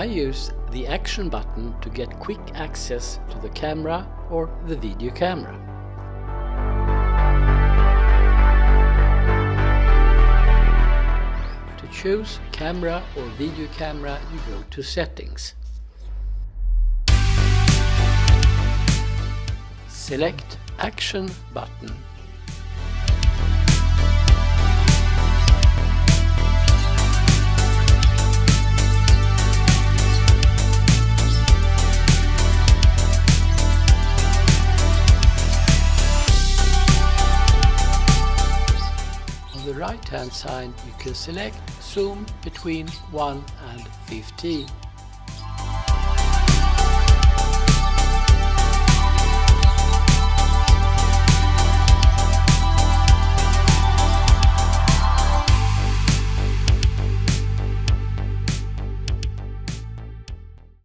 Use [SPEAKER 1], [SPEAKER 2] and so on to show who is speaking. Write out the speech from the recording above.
[SPEAKER 1] use the Action button to get quick access to the camera or the video camera. To choose camera or video camera, you go to Settings. Select Action button. On the right hand side you can select Zoom between 1 and 15.